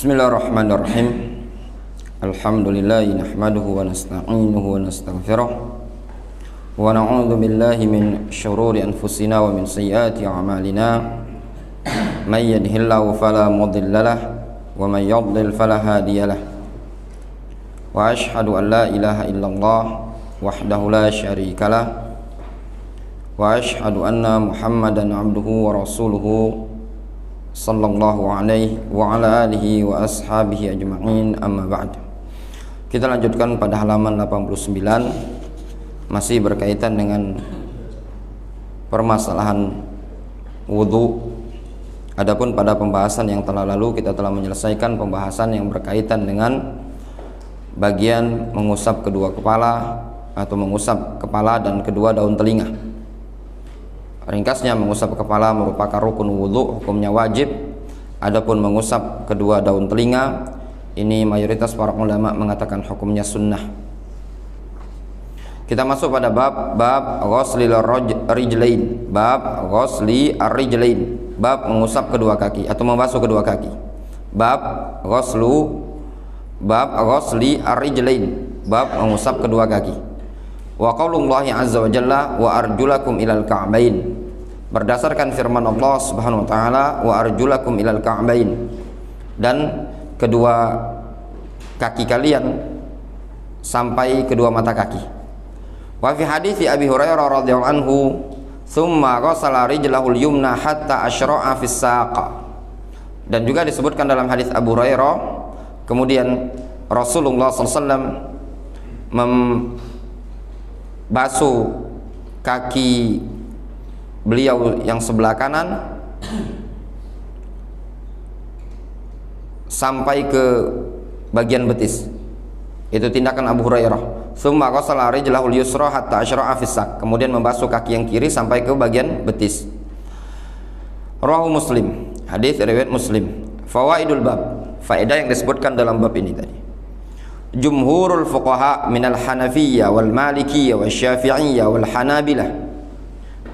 Bismillahirrahmanirrahim. Alhamdulillahi nahmaduhu wa nasta'inuhu wa nastaghfiruh wa na'udzu billahi min syururi anfusina wa min sayyiati a'malina. May yahdihillahu fala mudilla lahu wa may yudlil fala hadiya lahu. Wa asyhadu an la ilaha illallah wahdahu la syarika lahu wa asyhadu anna Muhammadan abduhu wa rasuluhu sallallahu alaihi wa ala alihi wa ashabihi ajma'in, amma ba'd. Kita lanjutkan pada halaman 89, masih berkaitan dengan permasalahan wudu. Adapun pada pembahasan yang telah lalu kita telah menyelesaikan pembahasan yang berkaitan dengan bagian mengusap kedua kepala atau mengusap kepala dan kedua daun telinga. Ringkasnya, mengusap kepala merupakan rukun wudu, hukumnya wajib. Adapun mengusap kedua daun telinga, ini mayoritas para ulama mengatakan hukumnya sunnah. Kita masuk pada bab ghuslil rijlain, bab ghusli ar-rijlain, bab mengusap kedua kaki atau membasuh kedua kaki. Bab ghusli ar-rijlain, bab mengusap kedua kaki. Wa qaulullahi azza wa jalla wa arjulakum ilal ka'bain, berdasarkan firman Allah subhanahu wa ta'ala, wa arjulakum ilal ka'bain, dan kedua kaki kalian sampai kedua mata kaki. Wa fi hadithi Abi Hurairah radhiyallahu anhu, thumma ghasala rijlahul yumna hatta asyra'a fis saq, dan juga disebutkan dalam hadis Abu Hurairah, kemudian Rasulullah SAW basuh kaki beliau yang sebelah kanan sampai ke bagian betis. Itu tindakan Abu Hurairah. Tsumma ghasala rijlahul yusra hatta asyra'a fis saq, kemudian membasuh kaki yang kiri sampai ke bagian betis. Rawahu Muslim, hadis riwayat Muslim. Fawaidul bab, faedah yang disebutkan dalam bab ini tadi. Jumhurul fuqaha minal Hanafiyyah wal Malikiyyah wal Syafi'iyyah wal Hanabilah,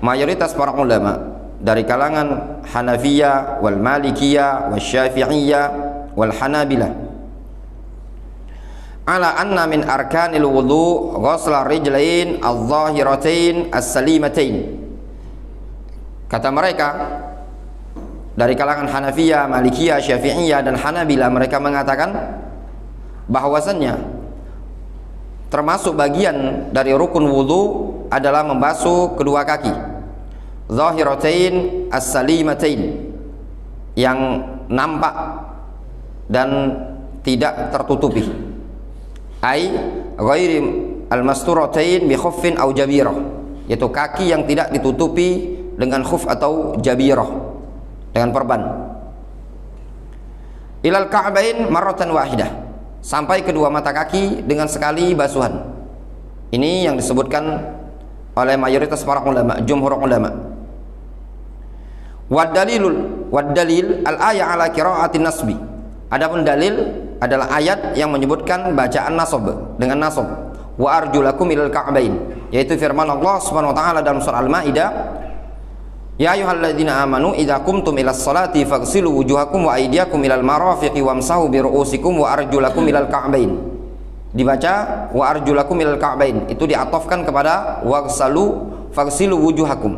mayoritas para ulama dari kalangan Hanafiyah wal Malikiyah wal Syafi'iyah wal Hanabilah, ala anna min arkanil wudu ghusla rijlain adh-dhahiratain as-salimatain. Kata mereka dari kalangan Hanafiyah, Malikiyah, Syafi'iyah dan Hanabilah, mereka mengatakan bahwasannya termasuk bagian dari rukun wudu adalah membasuh kedua kaki zahiratain as-salimatain, yang nampak dan tidak tertutupi, ai ghairi al-masturatain bi khuffin aw jabirah, yaitu kaki yang tidak ditutupi dengan khuf atau jabirah, dengan perban. Ilal ka'bain marratan wahidah, sampai kedua mata kaki dengan sekali basuhan. Ini yang disebutkan oleh mayoritas para ulama, jumhur ulama. Wad dalil al-aya ala qiraatin nasbi. Adapun dalil adalah ayat yang menyebutkan bacaan nasab dengan nasab. Wa arjulakum ilal ka'bain, yaitu firman Allah Subhanahu wa taala dalam surah Al-Maidah, ya ayyuhalladzina amanu idza qumtum ilas salati faghsilu wujuhakum wa aydiyakum ilal marafiqi wamsahu bi ru'usikum wa arjulakum ilal ka'bain. Dibaca wa arjulakum ilal ka'bain, itu diatofkan kepada faghsilu wujuhakum.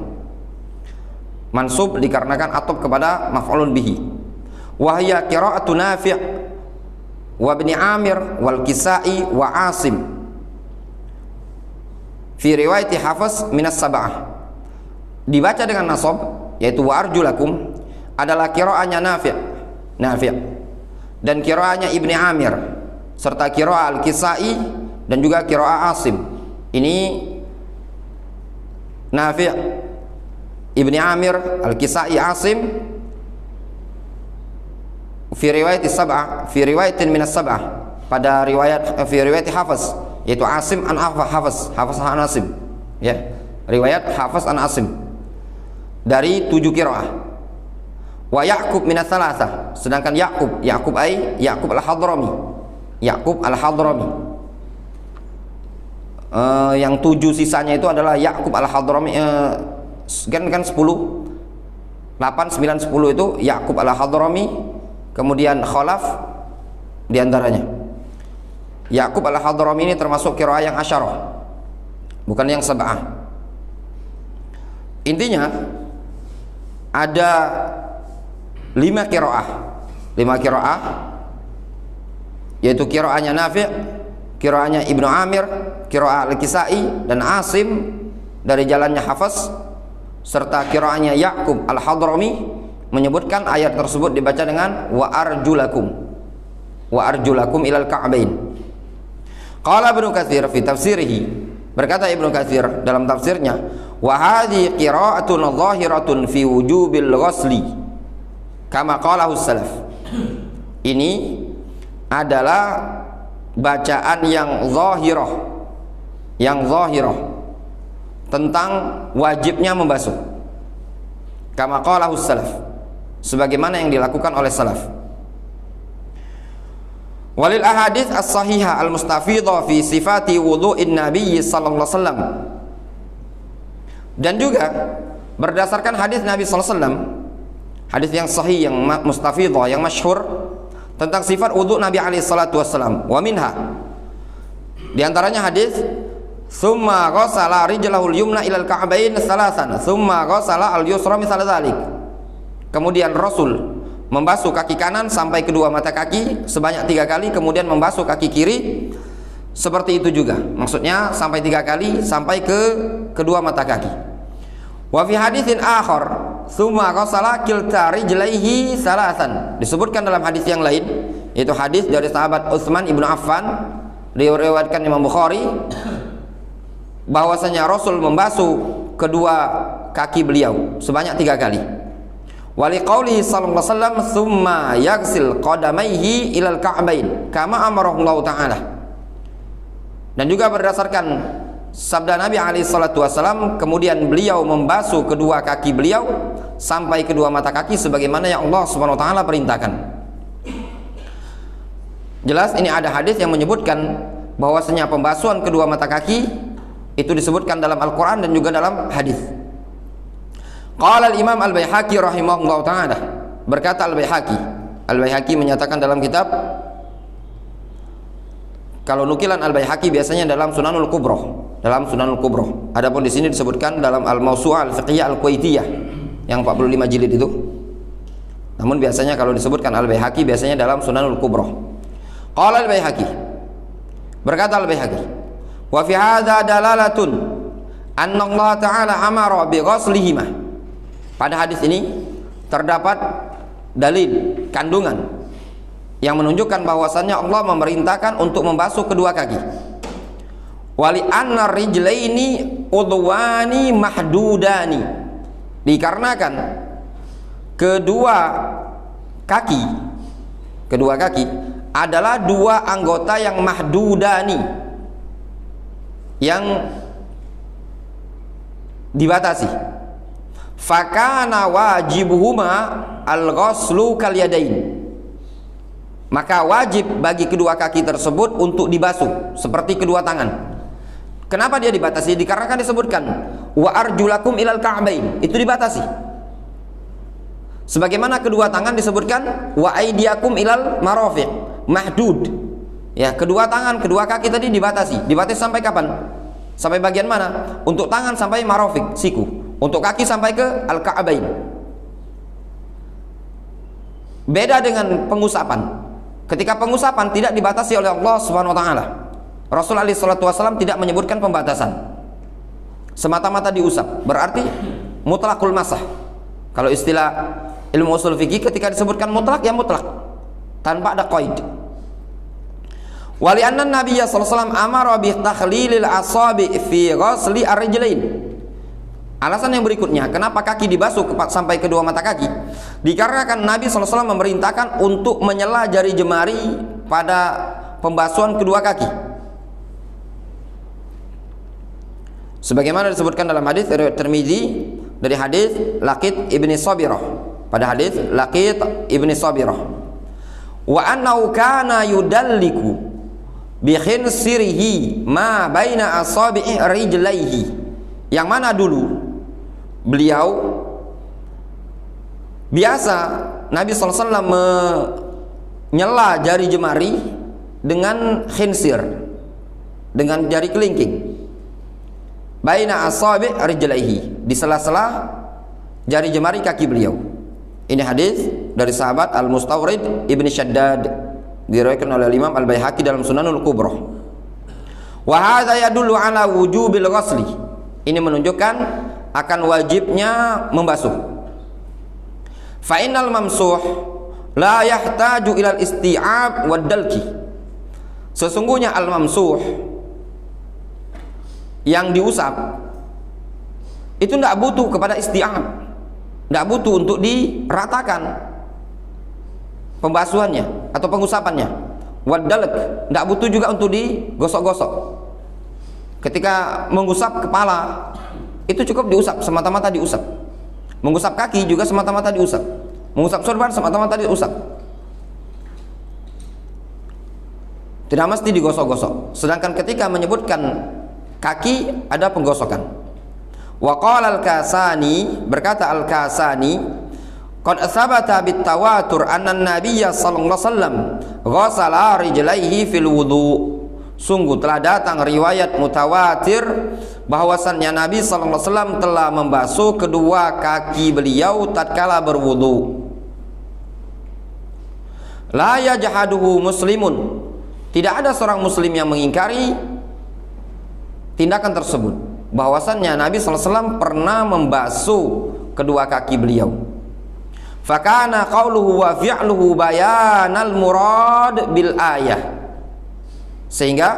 Mansub dikarenakan atof kepada maf'ulun bihi. Wa hiya qira'atu Nafi' wa Ibn Amir wal Kisa'i wa Asim fi riwayat Hafiz minas sab'ah. Dibaca dengan nasab, yaitu wa arjulakum, adalah qiraa'ahnya Nafi' dan qiraa'ahnya Ibni Amir serta qiraa'ah Al-Kisa'i dan juga qiraa'ah Asim. Ini Nafi', Ibni Amir, Al-Kisa'i, Asim fi riwayat sab'ah, fi riwayatin minas sab'ah, pada riwayat fi riwayat Hafiz, yaitu Asim an Hafiz an Asim, ya, riwayat Hafiz an Asim dari 7 qiraah. Wa Ya'qub min ats-tsalatsah, sedangkan Ya'qub al-Hadrami, yang 7 sisanya itu adalah Ya'qub al-Hadrami, kan 10 8, 9, 10 itu Ya'qub al-Hadrami, kemudian Khalaf di antaranya. Ya'qub al-Hadrami ini termasuk qiraah yang asyarah, bukan yang sab'ah. Intinya ada 5 qiraah, yaitu qiraahnya Nafi', qiraahnya Ibnu Amir, qiraah Al-Kisai dan Asim dari jalannya Hafs, serta qiraahnya Ya'qub al-Hadrami menyebutkan ayat tersebut dibaca dengan wa arjulakum ilal ka'bain. Qala Ibnu Katsir fi tafsirihi, berkata Ibnu Katsir dalam tafsirnya, wa hadhi qira'atun zahiratun fi wujubil ghusli kama qalahu salaf. Ini adalah bacaan yang zahirah tentang wajibnya membasuh, kama qalahu salaf, sebagaimana yang dilakukan oleh salaf. Walil ahadits as-sahihah al-mustafidhah fi sifati wudhu'in nabiy sallallahu alaihi wasallam, dan juga berdasarkan hadis Nabi sallallahu alaihi wasallam, hadis yang sahih, yang mustafidhah, yang masyhur tentang sifat wudhu Nabi alaihi salatu wasallam. Wa minha, di antaranya hadis summa ghassala rijlahul yumna ilal ka'bain salasan summa ghassala al-yusra mithla dzalik. Kemudian Rasul membasuh kaki kanan sampai kedua mata kaki sebanyak 3 kali, kemudian membasuh kaki kiri seperti itu juga, maksudnya sampai 3 kali sampai ke kedua mata kaki. Wa fi haditsin akhar tsumma ghassala kilta rijlaihi salasan, disebutkan dalam hadis yang lain, yaitu hadis dari sahabat Utsman ibnu Affan, diriwayatkan Imam Bukhari, bahwasanya Rasul membasuh kedua kaki beliau sebanyak 3 kali. Wali qauli sallallahu alaihi wasallam tsumma yaghsil qadamaihi ilal ka'bain kama amarahu Allah taala. Dan juga berdasarkan sabda Nabi alaihi salatu wasallam, kemudian beliau membasuh kedua kaki beliau sampai kedua mata kaki sebagaimana yang Allah Subhanahu wa taala perintahkan. Jelas ini ada hadis yang menyebutkan bahwasanya pembasuhan kedua mata kaki itu disebutkan dalam Al-Qur'an dan juga dalam hadis. Qala al-Imam Al-Baihaqi rahimahullah ta'ala, berkata Al-Baihaqi menyatakan dalam kitab, kalau nukilan Al-Baihaqi biasanya dalam Sunanul Kubra, adapun di sini disebutkan dalam Al-Mawsu'ah Al-Fiqhiyah Al-Kuwaitiyah yang 45 jilid itu. Namun biasanya kalau disebutkan Al-Baihaqi biasanya dalam Sunanul Kubra. Qala Al-Baihaqi, berkata Al-Baihaqi, wa fi hadza dalalatun anna Allah ta'ala amara bi ghuslihima. Pada hadis ini terdapat dalil, kandungan yang menunjukkan bahwasannya Allah memerintahkan untuk membasuh kedua kaki. Wali anna rijlaini udwani mahdudani, dikarenakan kedua kaki adalah 2 anggota yang mahdudani, yang dibatasi. Fakana wajibuhuma al-ghuslu kal yadain, maka wajib bagi kedua kaki tersebut untuk dibasuh seperti kedua tangan. Kenapa dia dibatasi? Dikarenakan disebutkan wa arjulakum ilal ka'bain, itu dibatasi. Sebagaimana kedua tangan disebutkan wa aidiakum ilal marafiq, mahdud. Ya, kedua tangan, kedua kaki tadi dibatasi. Dibatasi sampai kapan? Sampai bagian mana? Untuk tangan sampai marafiq, siku. Untuk kaki sampai ke al-ka'bain. Beda dengan pengusapan. Ketika pengusapan tidak dibatasi oleh Allah Subhanahu wa taala. Rasul alaihi salatu wasallam tidak menyebutkan pembatasan. Semata-mata diusap, berarti mutlaqul masah. Kalau istilah ilmu usul fikih, ketika disebutkan mutlak ya mutlak, tanpa ada qaid. Wali anna Nabiya sallallahu alaihi wasallam amara bi takhlilil asabi fi ghusli ar-rijlain. Alasan yang berikutnya, kenapa kaki dibasuh sampai kedua mata kaki? Dikarenakan Nabi SAW memerintahkan untuk menyela jari jemari pada pembasuhan kedua kaki. Sebagaimana disebutkan dalam hadis riwayat Tirmizi dari hadis Laqit ibni Sabirah, pada hadis Laqit ibni Sabirah, wa annahu kana yudalliku bi khinsirihi ma baina asabi'i rijlaihi, yang mana dulu beliau biasa Nabi SAW nyela jari jemari dengan khinsir, dengan jari kelingking, baina asabi' rijlaihi, di sela-sela jari jemari kaki beliau. Ini hadis dari sahabat Al-Mustawrid Ibn Shaddad, diriwayatkan oleh Imam Al-Baihaqi dalam Sunanul Kubra. Wa hadza yadullu ala wujubil ghusli. Ini menunjukkan akan wajibnya membasuh. Fa innal mamsuh la yahtaju ilal isti'ab wad dalki. Sesungguhnya al-mamsuh yang diusap itu tidak butuh kepada isti'ab, tidak butuh untuk diratakan pembasuhannya atau pengusapannya. Wad dalk, tidak butuh juga untuk digosok-gosok. Ketika mengusap kepala itu cukup diusap, semata-mata diusap. Mengusap kaki juga semata-mata diusap. Mengusap sorban semata-mata diusap. Tidak mesti digosok-gosok. Sedangkan ketika menyebutkan kaki ada penggosokan. Wa qala al-Kasani, berkata al-Kasani, qad tsabata bit tawatur anna an-nabiyya sallallahu alaihi wasallam ghassala rijlaihi fil wudu. Sungguh telah datang riwayat mutawatir bahwasannya Nabi sallallahu alaihi wasallam telah membasuh kedua kaki beliau tatkala berwudu. La yajhaduhu muslimun. Tidak ada seorang muslim yang mengingkari tindakan tersebut, bahwasannya Nabi sallallahu alaihi wasallam pernah membasuh kedua kaki beliau. Fakana qauluhu wa fi'luhu bayanal murad bil ayah. Sehingga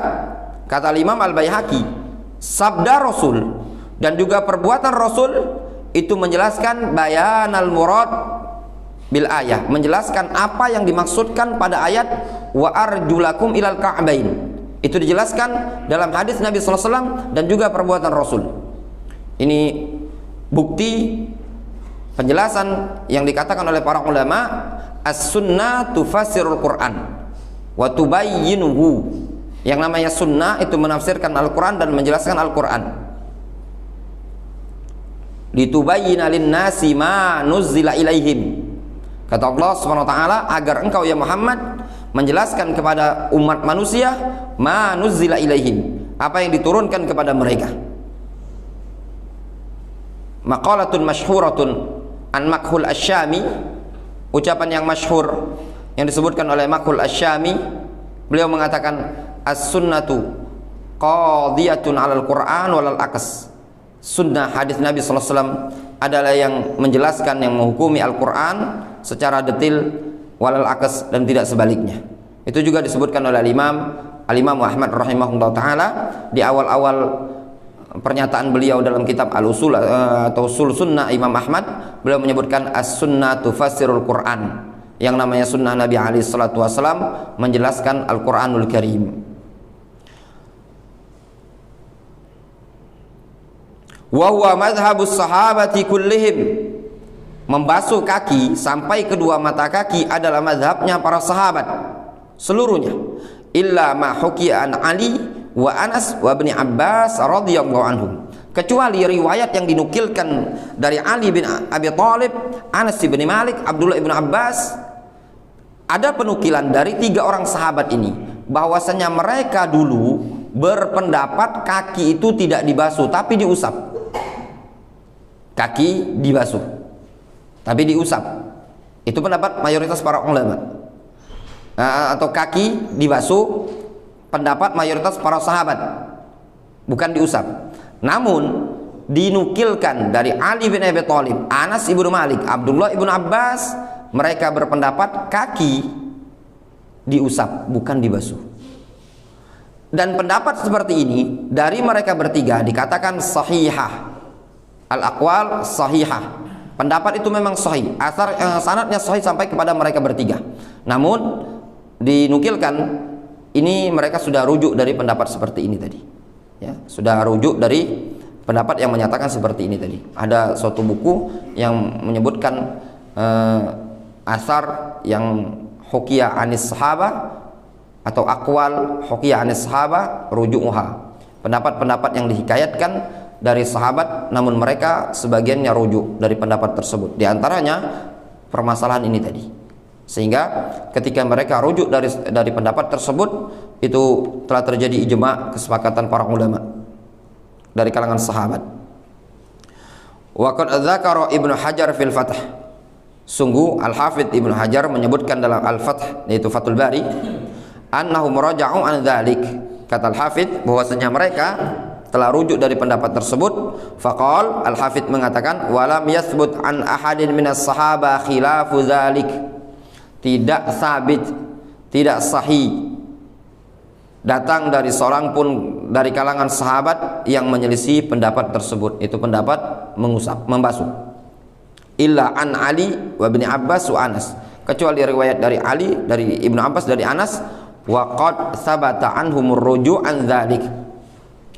kata Imam Al-Baihaqi, sabda Rasul dan juga perbuatan Rasul itu menjelaskan bayanal murad bil ayah, menjelaskan apa yang dimaksudkan pada ayat wa arjulakum ilal ka'bain. Itu dijelaskan dalam hadis Nabi sallallahu alaihi wasallam dan juga perbuatan Rasul. Ini bukti penjelasan yang dikatakan oleh para ulama, as-sunnah tufassirul Quran wa tubayyinuhu. Yang namanya sunnah itu menafsirkan Al-Quran dan menjelaskan Al-Quran. Litubayyina lin-nasi ma nuzzila ilaihim. Kata Allah Subhanahu wa taala, agar engkau ya Muhammad menjelaskan kepada umat manusia ma nuzzila ilaihim, apa yang diturunkan kepada mereka. Maqalatun masyhuratun an Makhul Asy-Syami, ucapan yang masyhur yang disebutkan oleh Makhul Asy-Syami, beliau mengatakan as-sunnatu qadiyatun 'alal Qur'an walal aqs. Sunnah hadis Nabi sallallahu alaihi wasallam adalah yang menjelaskan, yang menghukumi Al-Qur'an secara detail, walal aqs, dan tidak sebaliknya. Itu juga disebutkan oleh Al-Imam Ahmad rahimahullah taala di awal-awal pernyataan beliau dalam kitab Al-Usul atau Usul Sunnah Imam Ahmad. Beliau menyebutkan as-sunnah tufassirul Qur'an. Yang namanya sunnah Nabi alaihi salatu wasallam menjelaskan Al-Qur'anul Karim. Wa huwa madhhabus sahabati kullihim. Membasuh kaki sampai kedua mata kaki adalah madhabnya para sahabat seluruhnya, illa ma hukiya an Ali wa Anas wa Ibn Abbas radhiyallahu anhum, kecuali riwayat yang dinukilkan dari Ali bin Abi Thalib, Anas bin Malik, Abdullah bin Abbas. Ada penukilan dari 3 orang sahabat ini bahwasanya mereka dulu berpendapat kaki itu tidak dibasuh tapi diusap. Kaki dibasuh tapi diusap. Itu pendapat mayoritas para ulama. Atau kaki dibasuh, pendapat mayoritas para sahabat, bukan diusap. Namun dinukilkan dari Ali bin Abi Thalib, Anas ibnu Malik, Abdullah ibnu Abbas, mereka berpendapat kaki diusap bukan dibasuh. Dan pendapat seperti ini dari mereka bertiga dikatakan sahihah. Al-aqwal sahihah. Pendapat itu memang sahih, asar sanadnya sahih sampai kepada mereka bertiga. Namun dinukilkan ini mereka sudah rujuk dari pendapat seperti ini tadi. Ya, sudah rujuk dari pendapat yang menyatakan seperti ini tadi. Ada suatu buku yang menyebutkan asar yang hukiya anis sahaba atau aqwal hukiya anis sahaba ruju'uha. Pendapat-pendapat yang dihikayatkan dari sahabat namun mereka sebagiannya rujuk dari pendapat tersebut. Di antaranya permasalahan ini tadi. Sehingga ketika mereka rujuk dari pendapat tersebut, itu telah terjadi ijma, kesepakatan para ulama dari kalangan sahabat. Wa qad dzakara Ibnu Hajar fil Fath. Sungguh Al-Hafidz Ibnu Hajar menyebutkan dalam Al-Fath, yaitu Fathul Bari, annahum raja'u an dzalik. Kata Al-Hafidz bahwasanya mereka telah rujuk dari pendapat tersebut. Faqal, Al-Hafidz mengatakan, walam yathbut an ahadin minas sahaba khilafu dzalik. Tidak sabit, tidak sahih datang dari seorang pun dari kalangan sahabat yang menyelisih pendapat tersebut, itu pendapat mengusap, membasuh. Illa an Ali wa ibn Abbas wa Anas, kecuali riwayat dari Ali, dari Ibnu Abbas, dari Anas. Wa qad sabata anhumur ruju' an dzalik.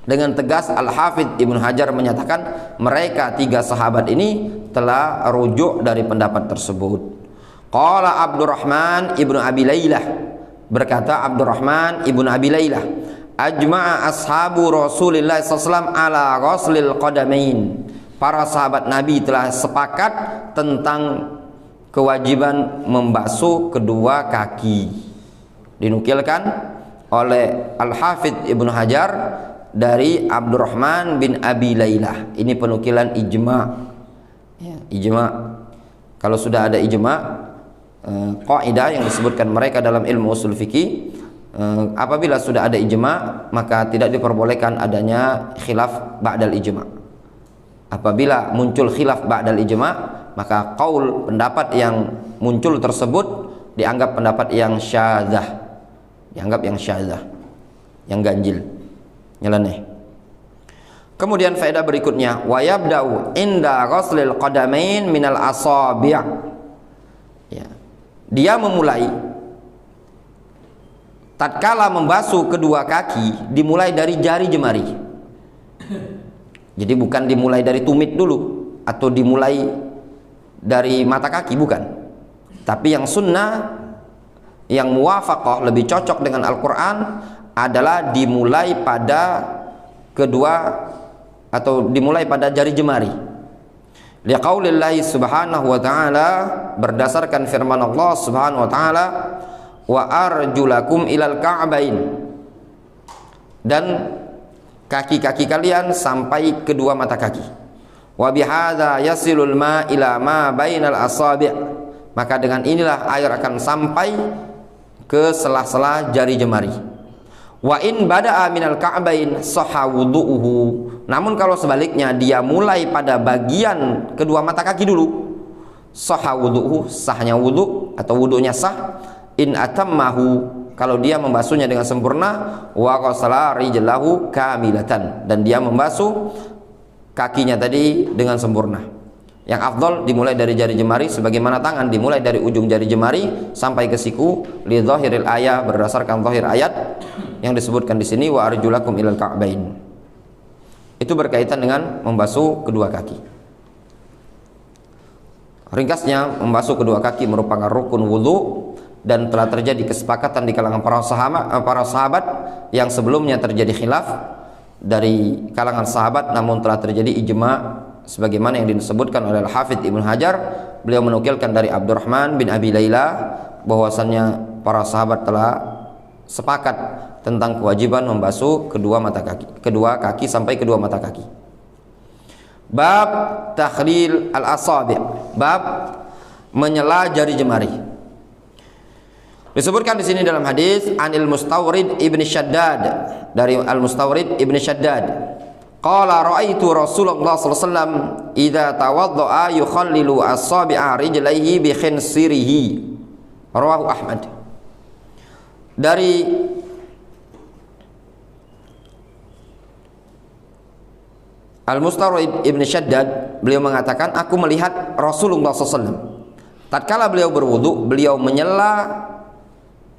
Dengan tegas Al-Hafidz Ibnu Hajar menyatakan mereka tiga sahabat ini telah rujuk dari pendapat tersebut. Qala Abdurrahman Ibnu Abi Lailah, berkata Abdurrahman Ibnu Abi Lailah, ajma'a ashabu Rasulillah SAW ala ghuslil qadamain. Para sahabat Nabi telah sepakat tentang kewajiban membasuh kedua kaki. Dinukilkan oleh Al-Hafidz Ibnu Hajar dari Abdurrahman bin Abi Lailah. Ini penukilan ijma. Ya, ijma. Kalau sudah ada ijma, kaidah yang disebutkan mereka dalam ilmu usul fikih, apabila sudah ada ijma maka tidak diperbolehkan adanya khilaf ba'dal ijma. Apabila muncul khilaf ba'dal ijma, maka qaul, pendapat yang muncul tersebut dianggap pendapat yang syadzah, yang ganjil, nyeleneh. Kemudian faedah berikutnya, wa yabda'u inda ghuslil qadamain minal asabi'. Ya. Dia memulai tatkala membasuh kedua kaki dimulai dari jari jemari. Jadi bukan dimulai dari tumit dulu atau dimulai dari mata kaki, bukan. Tapi yang sunnah, yang muwafaqah, lebih cocok dengan Al-Quran adalah dimulai pada kedua atau dimulai pada jari jemari. Liqaulillahi subhanahu wa ta'ala, berdasarkan firman Allah subhanahu wa ta'ala, wa arjulakum ilal ka'bain, dan kaki-kaki kalian sampai kedua mata kaki. Wa bihadza yasilul ma ila ma bainal asabi', maka dengan inilah air akan sampai ke sela-sela jari jemari. Wa in bada'a minal ka'bain sahha wudu'uhu. Namun kalau sebaliknya dia mulai pada bagian kedua mata kaki dulu, sahha wudu'uhu, sahnya wudu atau wudunya sah. In atammahu, kalau dia membasuhnya dengan sempurna. Wa ghasala rijlahu kamilatan, dan dia membasuh kakinya tadi dengan sempurna. Yang afdal dimulai dari jari jemari, sebagaimana tangan dimulai dari ujung jari jemari sampai ke siku, li zahiril ayat, berdasarkan zahir ayat yang disebutkan di sini, wa arjulakum ilal ka'bain. Itu berkaitan dengan membasuh kedua kaki. Ringkasnya, membasuh kedua kaki merupakan rukun wudu, dan telah terjadi kesepakatan di kalangan para sahabat yang sebelumnya terjadi khilaf dari kalangan sahabat, namun telah terjadi ijma sebagaimana yang disebutkan oleh Al-Hafidz Ibnu Hajar. Beliau menukilkan dari Abdurrahman bin Abi Lailah bahwasannya para sahabat telah sepakat tentang kewajiban membasuh kedua kaki sampai kedua mata kaki. Bab takhlil al-asabi', bab menyela jari jemari. Disebutkan di sini dalam hadis Anil Mustawrid ibn Shaddad, dari Al Mustawrid ibn Shaddad, qala ra'aitu Rasulullah sallallahu alaihi wasallam idza tawaddaa yukhallilu asabi'a rijlaihi bi khinsirihi. Rawahu Ahmad. Dari Al Mustawrid ibn Shaddad, beliau mengatakan, aku melihat Rasulullah SAW tatkala beliau berwudu, beliau menyela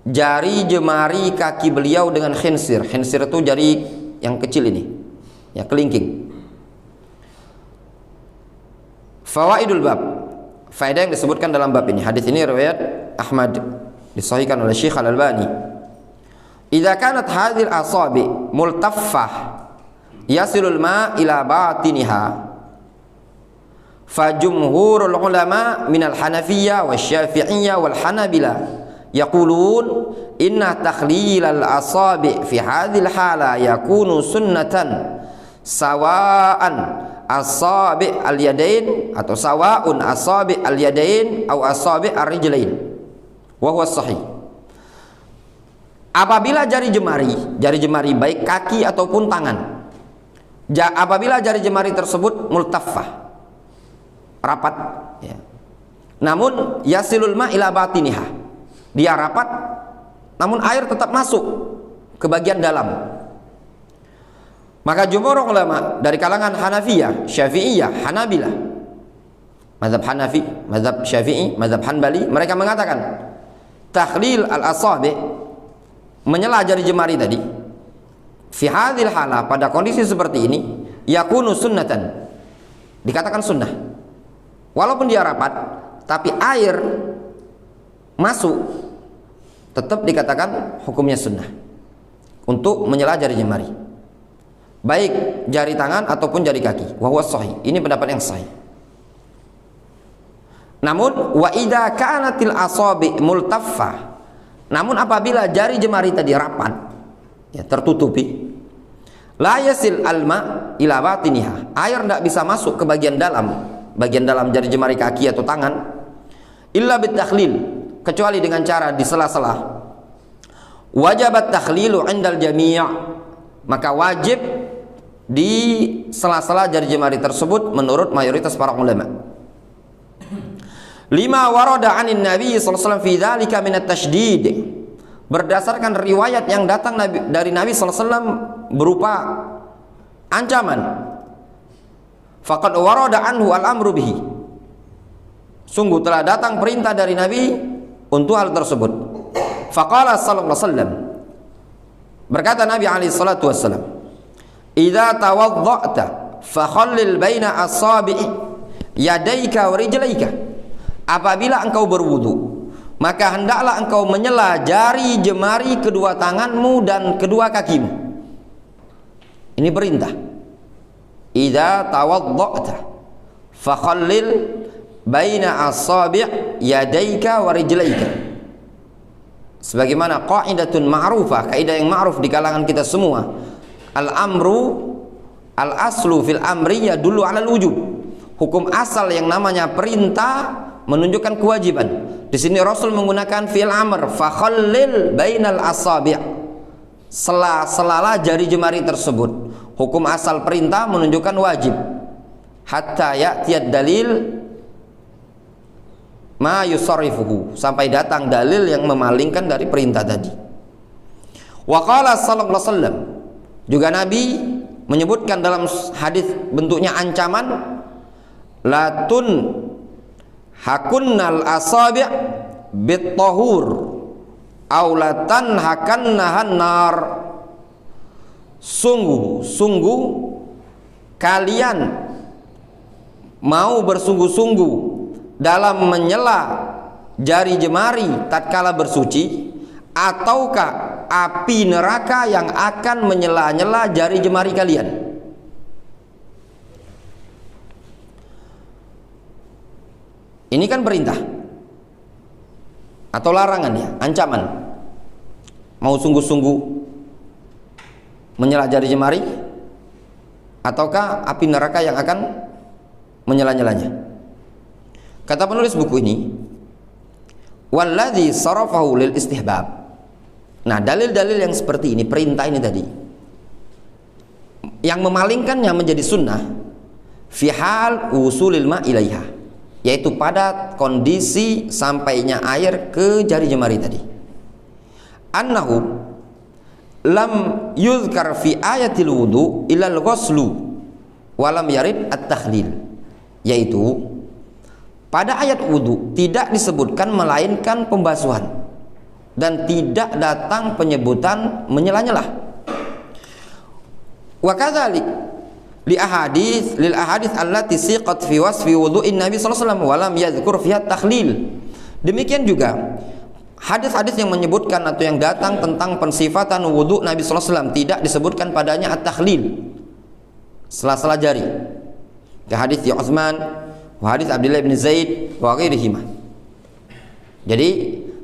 jari jemari kaki beliau dengan khinsir. Khinsir itu jari yang kecil ini, ya, kelingking. Fawaidul bab, faedah yang disebutkan dalam bab ini. Hadis ini riwayat Ahmad, disahihkan oleh Syekh Al-Albani. Idza kanat hadhil asabi multaffah yasilul ma ila batiniha Fajumhurul ulama minal Hanafiyyah wasy-Syafi'iyyah wal Hanabilah yaqulun inna takhlilal asabi' fi hadhil hala yakunu sunnatan sawa'an asabi' al-yadain atau sawa'un asabi' al-yadain atau asabi' ar-rijlain wa huwa sahih. Apabila jari jemari baik kaki ataupun tangan, apabila jari jemari tersebut multaffah, rapat ya. Namun yasilul ma ila batiniha, dia rapat namun air tetap masuk ke bagian dalam, maka jumhur ulama dari kalangan Hanafiyah, Syafi'iyah, Hanabilah, mazhab Hanafi, mazhab Syafi'i, mazhab Hanbali, mereka mengatakan takhlil al-asabi', menyela jari jemari tadi, fi hadhil hala, pada kondisi seperti ini, yakunu sunnatan, dikatakan sunnah. Walaupun dia rapat tapi air masuk, tetap dikatakan hukumnya sunnah untuk menyela jari jemari, baik jari tangan ataupun jari kaki. Wa huwa sahih, ini pendapat yang sahih. Namun wa idza kanatil asabi multaffah, namun apabila jari jemari tadi rapat ya, tertutupi, la yasil alma ila batiniha, air tidak bisa masuk ke bagian dalam jari jemari kaki atau tangan, illa bitakhlil, kecuali dengan cara di sela-sela. Wajabat takhlilu indal jami', maka wajib di sela-sela jari jemari tersebut menurut mayoritas para ulama. Lima warada anin Nabi sallallahu alaihi wasallam fi dzalika min at-tasydid, berdasarkan riwayat yang datang dari Nabi sallallahu alaihi wasallam berupa ancaman. Faqad warada anhu al-amru bihi, sungguh telah datang perintah dari Nabi untuk hal tersebut. Faqala sallallahu alaihi wasallam, berkata Nabi alaihi salatu wasallam, idza tawadda'ta fakhallil baina asabi'i yadaika wa rijlaika, apabila engkau berwudu, maka hendaklah engkau menyela jari jemari kedua tanganmu dan kedua kakimu. Ini perintah. Idza tawadda'ta fakhallil baina asabi' yadaika wa rijlaika, sebagaimana qaidatun ma'rufah, kaidah yang ma'ruf di kalangan kita semua, al-amru al-aslu fil amri yadullu 'alal wujub, hukum asal yang namanya perintah menunjukkan kewajiban. Di sini Rasul menggunakan fi'il amr, fakhallil bainal asabi', sela-sela jari jemari tersebut. Hukum asal perintah menunjukkan wajib, hatta ya'tiyad dalil ma yusarrifuhu, sampai datang dalil yang memalingkan dari perintah tadi. Wa qala sallallahu alaihi wasallam, juga Nabi menyebutkan dalam hadis bentuknya ancaman, latun hakunnal asabi' bit tahur aw latan hakannahan nar, sungguh kalian mau bersungguh-sungguh dalam menyela jari jemari tatkala bersuci, ataukah api neraka yang akan menyela-nyela jari jemari kalian. Ini kan perintah atau larangan ya, ancaman. Mau sungguh-sungguh menyela jari jemari, ataukah api neraka yang akan menyela-nyelanya. Kata penulis buku ini, walladzi sarafahu lil istihbab. Nah, dalil-dalil yang seperti ini, perintah ini tadi, yang memalingkannya menjadi sunnah fi hal usulil ma ilaiha, yaitu pada kondisi sampainya air ke jari jemari tadi. Annahu lam yuzkar fi ayatil wudu ilal ghuslu walam yarid at-takhlil, yaitu pada ayat wudu tidak disebutkan melainkan pembasuhan dan tidak datang penyebutan menyela-nyela. Wa kadzalik lil ahadits allati siqat fi wasfi wudu'in Nabi sallallahu alaihi wasallam wa lam yadhkur fiha takhlil. Demikian juga hadis-hadis yang menyebutkan atau yang datang tentang pensifatan wudu Nabi sallallahu alaihi wasallam tidak disebutkan padanya at-takhlil, sela-sela jari. Ke hadis Utsman, wa hadits Abdullah bin Zaid wa ghairihima. Jadi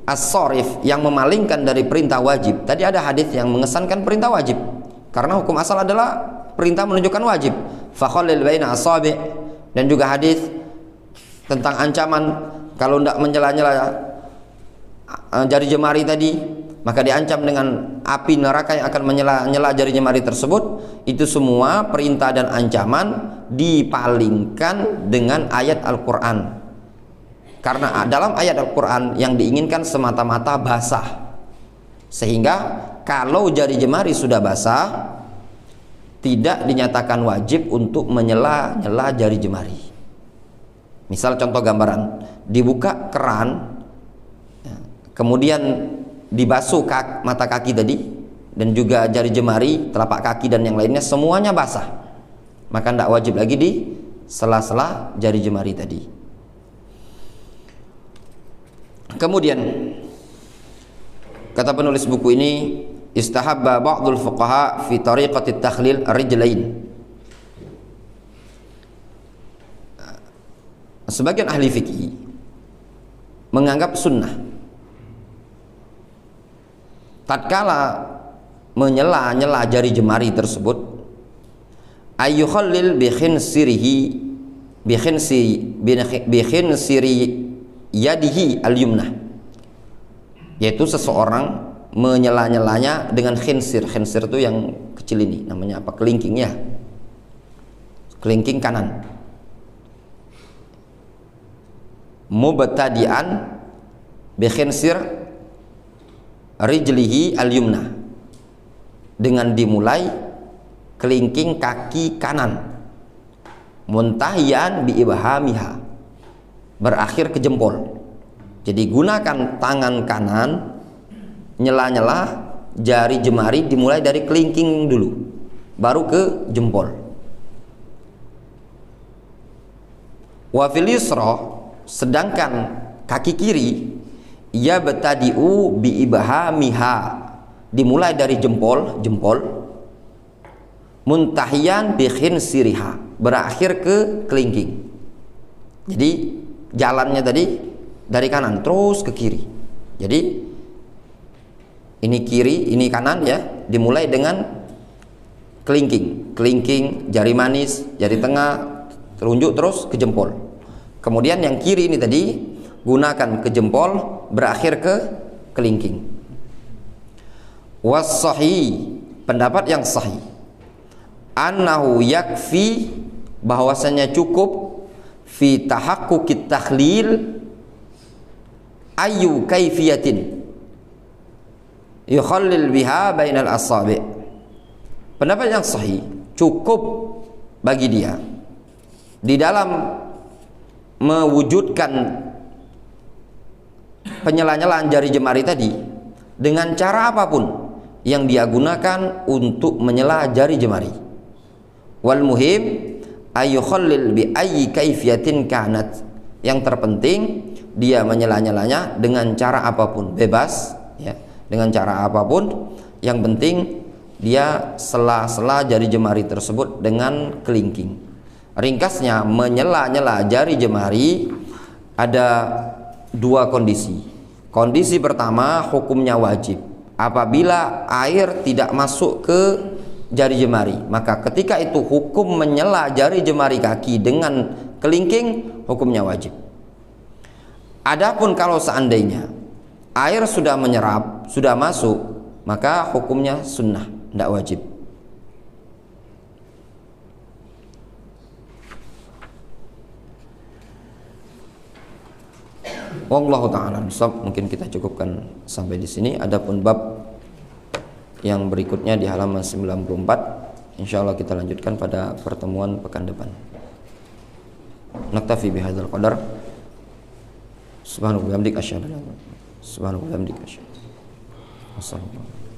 as-sharif yang memalingkan dari perintah wajib. Tadi ada hadis yang mengesankan perintah wajib. Karena hukum asal adalah perintah menunjukkan wajib. Fa khallil baina asabi', dan juga hadis tentang ancaman kalau tidak menyela-nyela jari jemari tadi, maka diancam dengan api neraka yang akan menyela-nyela jari jemari tersebut. Itu semua perintah dan ancaman dipalingkan dengan ayat Al-Quran. Karena dalam ayat Al-Quran yang diinginkan semata-mata basah, sehingga kalau jari jemari sudah basah tidak dinyatakan wajib untuk menyela-nyela jari jemari. Misal contoh gambaran, dibuka keran, kemudian dibasuh mata kaki tadi, dan juga jari jemari, telapak kaki dan yang lainnya semuanya basah, maka tidak wajib lagi di sela-sela jari jemari tadi. Kemudian kata penulis buku ini, istahabba ba'dul fuqaha fi tariqati takhlil rijlain. Sebagian ahli fikih menganggap sunnah tatkala menyela-nyela jari jemari tersebut, ayyukhallil bi khinsiri yadihi al-yumnah, yaitu seseorang menyela-nyelanya dengan khinsir. Khinsir itu yang kecil ini, namanya apa? Kelingking ya, kelingking kanan. Mubtadi'an bi khinsir rijlihi al-yumnah, dengan dimulai kelingking kaki kanan, muntahiyan bi ibhamiha, berakhir ke jempol. Jadi gunakan tangan kanan nyela-nyela jari jemari dimulai dari kelingking dulu, baru ke jempol. Wa fil yusra, sedangkan kaki kiri ya betadiu bi ibhamiha, dimulai dari jempol, muntahiyan bi khinsiriha, berakhir ke kelingking. Jadi jalannya tadi dari kanan terus ke kiri. Jadi ini kiri, ini kanan ya, dimulai dengan kelingking, jari manis, jari tengah, telunjuk terus ke jempol. Kemudian yang kiri ini tadi gunakan ke jempol, berakhir ke kelingking. Was-sahih, pendapat yang sahih, annahu yakfi, bahwasanya cukup fi tahaqqukit takhlil ayu kaifiyatin yukhallil biha bainal asabi'. Pendapat yang sahih, cukup bagi dia di dalam mewujudkan penyela-nyelaan jari jemari tadi dengan cara apapun yang dia gunakan untuk menyela jari jemari. Wal muhim ayyukhallil bi ayyi kaifiyatin kanat, yang terpenting dia menyela-nyelanya dengan cara apapun, bebas ya, dengan cara apapun, yang penting dia sela-sela jari jemari tersebut dengan kelingking. Ringkasnya, menyela-nyela jari jemari ada dua kondisi. Kondisi pertama, hukumnya wajib apabila air tidak masuk ke jari jemari, maka ketika itu hukum menyela jari jemari kaki dengan kelingking hukumnya wajib. Adapun kalau seandainya air sudah menyerap, sudah masuk, maka hukumnya sunnah, tidak wajib. Wallahu ta'ala bishawab. Mungkin kita cukupkan sampai di sini. Adapun bab yang berikutnya di halaman 94, insyaallah kita lanjutkan pada pertemuan pekan depan. Naktafi bihadzal qadar. Subhanallahi wa bihamdihi asyhadu an la ilaha illa anta astaghfiruka wa atubu ilaik.